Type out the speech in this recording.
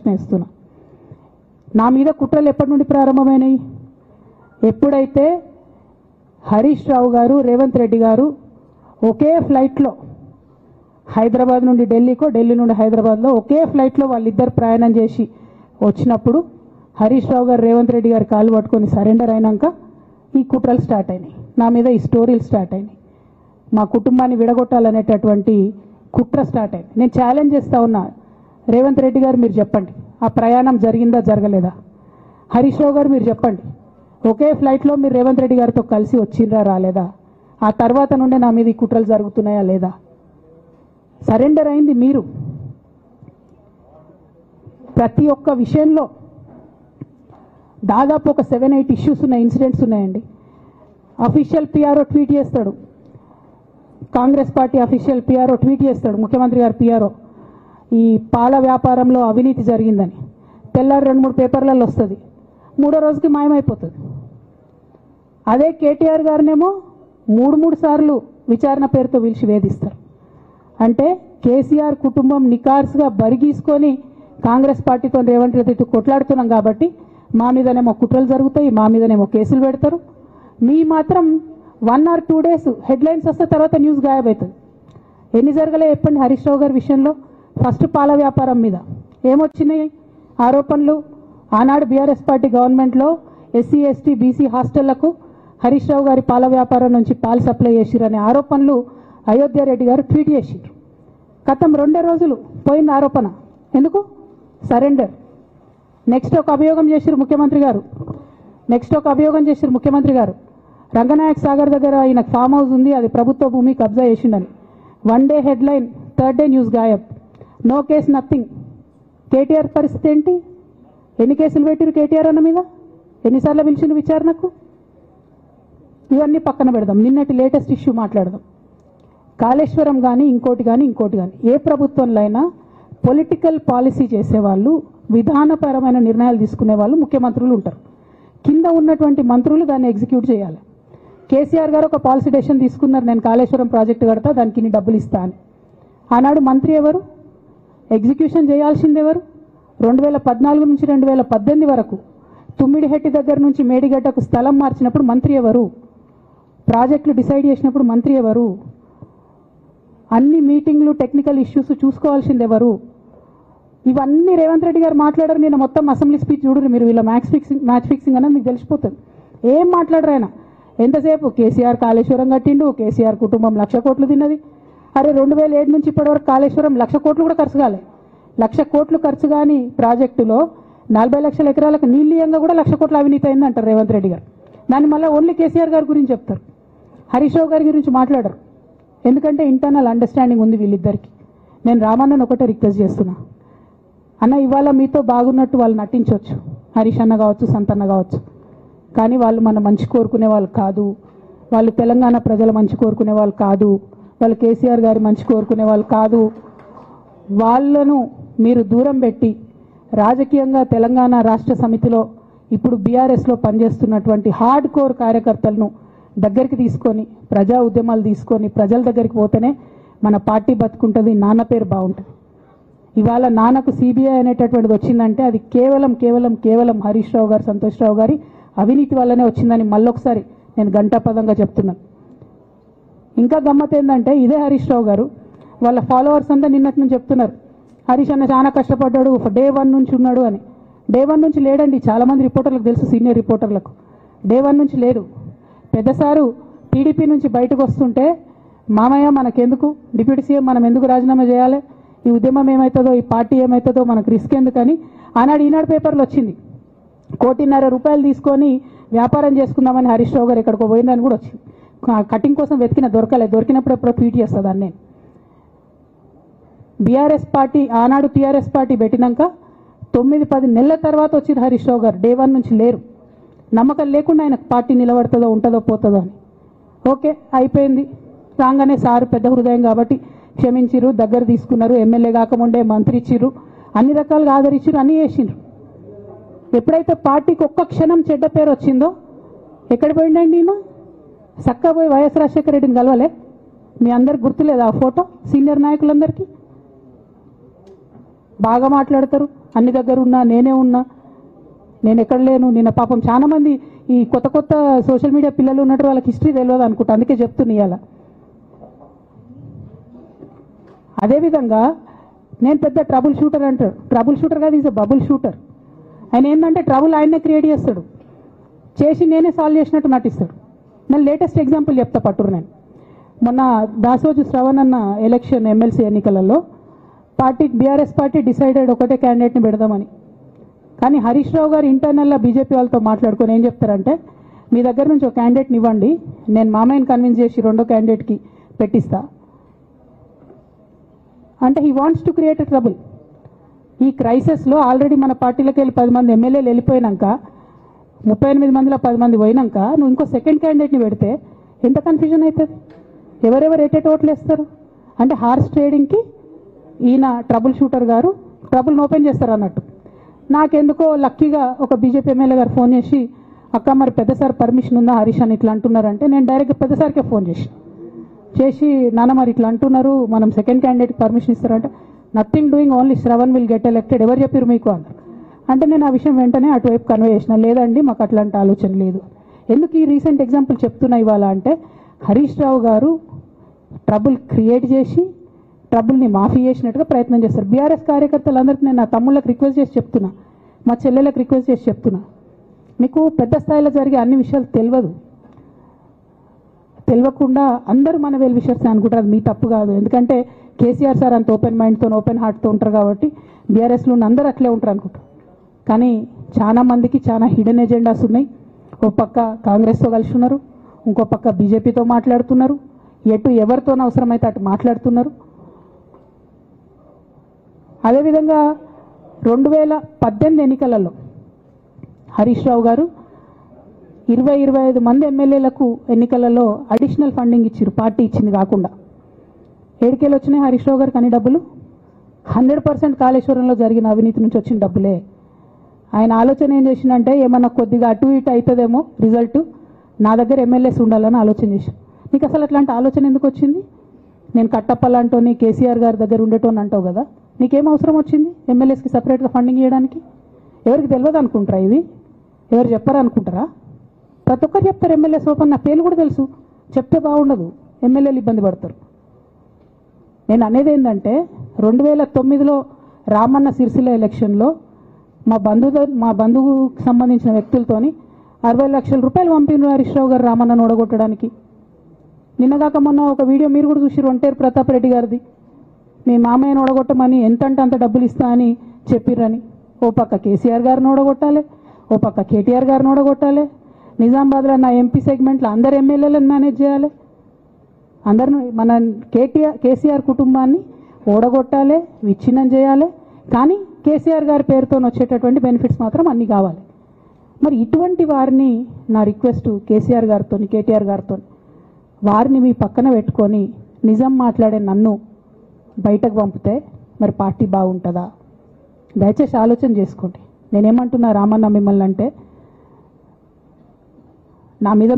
ప్రశ్న ఇస్తున్నా. నా మీద కుట్రలు ఎప్పటి నుండి ప్రారంభమైనాయి? ఎప్పుడైతే హరీష్ రావు గారు, రేవంత్ రెడ్డి గారు ఒకే ఫ్లైట్లో హైదరాబాద్ నుండి ఢిల్లీకో, ఢిల్లీ నుండి హైదరాబాద్లో ఒకే ఫ్లైట్లో వాళ్ళిద్దరు ప్రయాణం చేసి వచ్చినప్పుడు హరీష్ రావు గారు, రేవంత్ రెడ్డి గారు కాలు పట్టుకొని సరెండర్ అయినాక ఈ కుట్రలు స్టార్ట్ అయినాయి. నా మీద ఈ స్టోరీలు స్టార్ట్ అయినాయి. మా కుటుంబాన్ని విడగొట్టాలనేటటువంటి కుట్ర స్టార్ట్ అయింది. నేను ఛాలెంజ్ చేస్తా ఉన్నా, రేవంత్ రెడ్డి గారు మీరు చెప్పండి, ఆ ప్రయాణం జరిగిందా జరగలేదా? హరీష్ రావు గారు మీరు చెప్పండి, ఒకే ఫ్లైట్లో మీరు రేవంత్ రెడ్డి గారితో కలిసి వచ్చిండ్రా రాలేదా? ఆ తర్వాత నుండే నా మీద ఈ కుట్రలు జరుగుతున్నాయా లేదా? సరెండర్ అయింది మీరు. ప్రతి ఒక్క విషయంలో దాదాపు ఒక 7-8 ఇష్యూస్ ఉన్నాయి, ఇన్సిడెంట్స్ ఉన్నాయండి. అఫీషియల్ పిఆర్ఓ ట్వీట్ చేస్తాడు, Congress party official PRO tweet చేస్తాడు, ముఖ్యమంత్రి గారు పిఆర్ఓ, ఈ పాల వ్యాపారంలో అవినీతి జరిగిందని. తెల్లారి 2-3 పేపర్లలో వస్తుంది, 3వ రోజుకి మాయమైపోతుంది. అదే కేటీఆర్ గారినేమో 3 సార్లు విచారణ పేరుతో పిలిచి వేధిస్తారు. అంటే కేసీఆర్ కుటుంబం నికార్స్గా బరిగీసుకొని కాంగ్రెస్ పార్టీతో రేవంత్ రెడ్డితో కొట్లాడుతున్నాం కాబట్టి మా మీదనేమో కుట్రలు జరుగుతాయి, మా మీదనేమో కేసులు పెడతారు. మీ మాత్రం 1 or 2 days హెడ్లైన్స్ వస్తే తర్వాత న్యూస్ గాయబవుతుంది. ఎన్ని జరగలే చెప్పండి హరీష్ రావు గారి విషయంలో? ఫస్ట్ పాల వ్యాపారం మీద ఏమొచ్చినాయి ఆరోపణలు? ఆనాడు బీఆర్ఎస్ పార్టీ గవర్నమెంట్లో SC, ST, BC హాస్టళ్లకు Harish Rao గారి పాల వ్యాపారం నుంచి పాలు సప్లై చేసిరనే ఆరోపణలు అయోధ్య రెడ్డి గారు ట్వీట్ చేసిరు. గతం 2 రోజులు పోయింది ఆరోపణ. ఎందుకు? సరెండర్. నెక్స్ట్ ఒక అభియోగం చేసిరు ముఖ్యమంత్రి గారు, రంగనాయక్ సాగర్ దగ్గర ఆయన ఫామ్ హౌస్ ఉంది, అది ప్రభుత్వ భూమి, కబ్జా చేసిండని. 1 day headline, 3rd day news గాయబ్. No case, nothing. కేటీఆర్ పరిస్థితి ఏంటి? ఎన్ని కేసులు పెట్టిరు కేటీఆర్ అన్న మీద? ఎన్నిసార్లు పిలిచిండు విచారణకు? ఇవన్నీ పక్కన పెడదాం. నిన్నటి లేటెస్ట్ ఇష్యూ మాట్లాడదాం. కాళేశ్వరం కానీ ఇంకోటి కానీ ఏ ప్రభుత్వంలో అయినా పొలిటికల్ పాలసీ చేసేవాళ్ళు, విధానపరమైన నిర్ణయాలు తీసుకునే వాళ్ళు ముఖ్యమంత్రులు ఉంటారు. కింద ఉన్నటువంటి మంత్రులు దాన్ని ఎగ్జిక్యూట్ చేయాలి. కేసీఆర్ గారు ఒక పాలసీ డెసిషన్ తీసుకున్నారు, నేను కాళేశ్వరం ప్రాజెక్టు కడతా, దానికి ఇన్ని డబ్బులు ఇస్తా అని. ఆనాడు మంత్రి ఎవరు? ఎగ్జిక్యూషన్ చేయాల్సింది ఎవరు? 2014 నుంచి 2018 వరకు తుమ్మిడిహెట్టి దగ్గర నుంచి మేడిగడ్డకు స్థలం మార్చినప్పుడు మంత్రి ఎవరు? ప్రాజెక్టులు డిసైడ్ చేసినప్పుడు మంత్రి ఎవరు? అన్ని మీటింగ్లు, టెక్నికల్ ఇష్యూస్ చూసుకోవాల్సింది ఎవరు? ఇవన్నీ రేవంత్ రెడ్డి గారు మాట్లాడారు. నేను మొత్తం అసెంబ్లీ స్పీచ్ చూడరు మీరు, వీళ్ళ మ్యాచ్ ఫిక్సింగ్ అనేది మీకు తెలిసిపోతుంది. ఏం మాట్లాడరు ఆయన. ఎంతసేపు కేసీఆర్ కాళేశ్వరం కట్టిండు, కేసీఆర్ కుటుంబం 1,00,000 కోట్లు తిన్నది. అరే 2007 నుంచి ఇప్పటివరకు కాళేశ్వరం 1,00,000 కోట్లు కూడా ఖర్చు కాలే. 1,00,000 కోట్లు ఖర్చు కాని ప్రాజెక్టులో 40 లక్షల ఎకరాలకు నీళ్ళీయంగా కూడా 1,00,000 కోట్ల అవినీతి అయింది అంటారు రేవంత్ రెడ్డి గారు. దాన్ని మళ్ళీ ఓన్లీ కేసీఆర్ గారి గురించి చెప్తారు, హరీష్ రావు గారి గురించి మాట్లాడరు. ఎందుకంటే ఇంటర్నల్ అండర్స్టాండింగ్ ఉంది వీళ్ళిద్దరికి. నేను రామన్నను ఒకటే రిక్వెస్ట్ చేస్తున్నా, అన్న ఇవాళ మీతో బాగున్నట్టు వాళ్ళు నటించవచ్చు, హరీష్ అన్న కావచ్చు, సంతన్న కావచ్చు, కానీ వాళ్ళు మన మంచి కోరుకునే వాళ్ళు కాదు, వాళ్ళు తెలంగాణ ప్రజల మంచి కోరుకునే వాళ్ళు కాదు, వాళ్ళు కేసీఆర్ గారి మంచి కోరుకునే వాళ్ళు కాదు. వాళ్ళను మీరు దూరం పెట్టి రాజకీయంగా తెలంగాణ రాష్ట్ర సమితిలో ఇప్పుడు బీఆర్ఎస్లో పనిచేస్తున్నటువంటి హార్డ్ కోర్ కార్యకర్తలను దగ్గరికి తీసుకొని ప్రజా ఉద్యమాలు తీసుకొని ప్రజల దగ్గరికి పోతేనే మన పార్టీ బతుకుంటుంది, నాన్న పేరు బాగుంటుంది. ఇవాళ నాన్నకు సిబిఐ అనేటటువంటిది వచ్చిందంటే అది కేవలం హరీష్ రావు గారు, సంతోష్ రావు గారి అవినీతి వల్లనే వచ్చిందని మళ్ళొకసారి నేను గంటాపదంగా చెప్తున్నాను. ఇంకా గమ్మత్ ఏంటంటే ఇదే హరీష్ రావు గారు వాళ్ళ ఫాలోవర్స్ అంతా నిన్నటి నుంచి చెప్తున్నారు, హరీష్ అన్న చాలా కష్టపడ్డాడు, డే 1 నుంచి ఉన్నాడు అని. డే 1 నుంచి లేడండి. చాలామంది రిపోర్టర్లకు తెలుసు, సీనియర్ రిపోర్టర్లకు డే 1 నుంచి లేడు. పెద్దసారు టీడీపీ నుంచి బయటకు వస్తుంటే మామయ్య మనకెందుకు, డిప్యూటీ సీఎం మనం ఎందుకు రాజీనామా చేయాలి, ఈ ఉద్యమం ఏమవుతుందో, ఈ పార్టీ ఏమవుతుందో మనకు రిస్క్ ఎందుకని ఆనాడు ఈనాడు పేపర్లు వచ్చింది. 1,50,00,000 రూపాయలు తీసుకొని వ్యాపారం చేసుకుందామని హరీష్ రావు గారు ఎక్కడికో పోయిందని కూడా వచ్చింది. కటింగ్ కోసం దొరికినప్పుడు ఎప్పుడో ట్వీట్ చేస్తుందని నేను. బీఆర్ఎస్ పార్టీ ఆనాడు టీఆర్ఎస్ పార్టీ పెట్టినాక 9-10 నెలల తర్వాత వచ్చింది హరీష్ రావు గారు. డే 1 నుంచి లేరు. నమ్మకం లేకుండా ఆయన పార్టీ నిలబడుతుందో ఉంటుందో పోతుందో అని. ఓకే అయిపోయింది. రాగానే సారు పెద్ద హృదయం కాబట్టి క్షమించిరు, దగ్గర తీసుకున్నారు, ఎమ్మెల్యే కాకముందే మంత్రి ఇచ్చిర్రు, అన్ని రకాలుగా ఆదరించిరు, అన్నీ చేసిండ్రు. ఎప్పుడైతే పార్టీకి ఒక్క క్షణం చెడ్డ పేరు వచ్చిందో ఎక్కడ పోయిండండి ఈయన? చక్కగా పోయి వైఎస్ రాజశేఖర రెడ్డిని కలవలే? మీ అందరికి గుర్తులేదు ఆ ఫోటో? సీనియర్ నాయకులందరికీ బాగా మాట్లాడతారు, అన్ని దగ్గర ఉన్నా, నేనే ఉన్నా, నేను ఎక్కడ లేను. నిన్న పాపం చాలా మంది ఈ కొత్త కొత్త సోషల్ మీడియా పిల్లలు ఉన్నట్టు వాళ్ళకి హిస్టరీ తెలియదు అనుకుంటా, అందుకే చెప్తున్నా ఇవాళ. అదేవిధంగా నేను పెద్ద ట్రబుల్ షూటర్ అంటారు. ట్రబుల్ షూటర్ కాదు, ఈజ్ అ బబుల్ షూటర్. ఆయన ఏంటంటే ట్రబుల్ ఆయనే క్రియేట్ చేస్తాడు, చేసి నేనే సాల్వ్ చేసినట్టు నటిస్తాడు. నేను లేటెస్ట్ ఎగ్జాంపుల్ చెప్తా పట్టురు. నేను మొన్న దాసోజు శ్రవణ్ అన్న ఎలక్షన్ ఎమ్మెల్సీ ఎన్నికలలో బీఆర్ఎస్ పార్టీ డిసైడెడ్ ఒకటే క్యాండిడేట్ని పెడదామని. కానీ హరీష్ రావు గారు ఇంటర్నల్గా బీజేపీ వాళ్ళతో మాట్లాడుకొని ఏం చెప్తారంటే, మీ దగ్గర నుంచి ఒక క్యాండిడేట్ని ఇవ్వండి, నేను మామయ్యని కన్విన్స్ చేసి రెండో క్యాండిడేట్కి పెట్టిస్తా అంటే he wants to create a trouble. ఈ క్రైసిస్లో ఆల్రెడీ మన పార్టీలోకి వెళ్ళి 10 మంది ఎమ్మెల్యేలు వెళ్ళిపోయినాక, 38 మందిలో 10 మంది పోయినాక నువ్వు ఇంకో సెకండ్ క్యాండిడేట్ని పెడితే ఎంత కన్ఫ్యూజన్ అవుతుంది? ఎవరెవరు ఎటెట్ ఓట్లు వేస్తారు? అంటే హార్స్ ట్రేడింగ్కి ఈయన ట్రబుల్ షూటర్ గారు ట్రబుల్ని ఓపెన్ చేస్తారు అన్నట్టు. నాకెందుకో లక్కీగా ఒక బీజేపీ ఎమ్మెల్యే గారు ఫోన్ చేసి, అక్క మరి పెద్ద సార్ పర్మిషన్ ఉందా హరీష్ అని ఇట్లా అంటున్నారంటే, నేను డైరెక్ట్గా పెద్ద సార్కే ఫోన్ చేసి నాన్న మరి ఇట్లా అంటున్నారు, మనం సెకండ్ క్యాండిడేట్కి పర్మిషన్ ఇస్తారంటే, nothing doing, only Shravan will get elected, ఎవరు చెప్పారు మీకు అన్నారు. అంటే నేను ఆ విషయం వెంటనే అటువైపు కన్వే చేసిన, లేదండి మాకు అట్లాంటి ఆలోచన లేదు. ఎందుకు ఈ రీసెంట్ ఎగ్జాంపుల్ చెప్తున్నా ఇవాళ అంటే, హరీష్ రావు గారు ట్రబుల్ క్రియేట్ చేసి ట్రబుల్ని మాఫీ చేసినట్టుగా ప్రయత్నం చేస్తారు. బీఆర్ఎస్ కార్యకర్తలందరికీ నేను నా తమ్ముళ్ళకి రిక్వెస్ట్ చేసి చెప్తున్నా, మా చెల్లెలకు రిక్వెస్ట్ చేసి చెప్తున్నా, మీకు పెద్ద స్థాయిలో జరిగే అన్ని విషయాలు తెలియకుండా అందరూ మన వెల్ విషర్స్ అనుకుంటారు. అది మీ తప్పు కాదు, ఎందుకంటే కేసీఆర్ సార్ అంత ఓపెన్ మైండ్తో ఓపెన్ హార్ట్తో ఉంటారు కాబట్టి బీఆర్ఎస్లో ఉన్న అందరూ అట్లే ఉంటారు అనుకుంటారు. కానీ చాలా మందికి చాలా హిడెన్ ఎజెండాస్ ఉన్నాయి. ఒక పక్క కాంగ్రెస్తో కలిసి ఉన్నారు, ఇంకో పక్క బీజేపీతో మాట్లాడుతున్నారు, ఎటు ఎవరితో అవసరమైతే అటు మాట్లాడుతున్నారు. అదేవిధంగా 2018 ఎన్నికలలో హరీష్ రావు గారు 20-25 మంది ఎమ్మెల్యేలకు ఎన్నికలలో అడిషనల్ ఫండింగ్ ఇచ్చారు, పార్టీ ఇచ్చింది కాకుండా. ఏడికేలు వచ్చినాయి హరీష్ రావు గారికి అన్ని డబ్బులు? 100% కాళేశ్వరంలో జరిగిన అవినీతి నుంచి వచ్చిన డబ్బులే. ఆయన ఆలోచన ఏం చేసిందంటే, ఏమన్నా కొద్దిగా అటు ఇటు అవుతుందేమో రిజల్ట్, నా దగ్గర ఎమ్మెల్యేస్ ఉండాలని ఆలోచన చేశాను. నీకు అసలు అట్లాంటి ఆలోచన ఎందుకు వచ్చింది? నేను కట్టప్పలాంటోని కేసీఆర్ గారి దగ్గర ఉండేటోని అంటావు కదా, నీకేం అవసరం వచ్చింది ఎమ్మెల్యేస్కి సపరేట్గా ఫండింగ్ ఇవ్వడానికి? ఎవరికి తెలియదు అనుకుంటారా? ఇది ఎవరు చెప్పారు అనుకుంటారా? ప్రతి ఒక్కరు చెప్తారు ఎమ్మెల్యేస్ ఓపెన్, నా పేర్లు కూడా తెలుసు, చెప్తే బాగుండదు, ఎమ్మెల్యేలు ఇబ్బంది పడతారు. నేను అనేది ఏంటంటే, 2009లో రామన్న సిరిసిల్ల ఎలక్షన్లో మా బంధువుకు సంబంధించిన వ్యక్తులతోని 60 లక్షల రూపాయలు పంపిన హరీష్ రావు గారు రామన్నను ఓడగొట్టడానికి. నిన్నగాక మొన్న ఒక వీడియో మీరు కూడా చూసిరు, ఒంటేరు ప్రతాప్ రెడ్డి గారిది, మీ మామయ్యను ఓడగొట్టమని ఎంతంటే అంత డబ్బులు ఇస్తా అని చెప్పిర్రని. ఓ పక్క కేసీఆర్ గారిని ఓడగొట్టాలి, ఓ పక్క కేటీఆర్ గారిని ఓడగొట్టాలి, నిజామాబాద్లో నా ఎంపీ సెగ్మెంట్లో అందరు ఎమ్మెల్యేలను మేనేజ్ చేయాలి, అందరిని మన కేసీఆర్ కుటుంబాన్ని ఓడగొట్టాలి, విచ్ఛిన్నం చేయాలి. కానీ కేసీఆర్ గారి పేరుతో వచ్చేటటువంటి బెనిఫిట్స్ మాత్రం అన్నీ కావాలి. మరి ఇటువంటి వారిని నా రిక్వెస్ట్ కేసీఆర్ గారితో కేటీఆర్ గారితో, వారిని మీ పక్కన పెట్టుకొని నిజం మాట్లాడే నన్ను బయటకు పంపితే మరి పార్టీ బాగుంటుందా? దయచేసి ఆలోచన చేసుకోండి. నేనేమంటున్నా రామన్న మిమ్మల్ని అంటే, నా మీద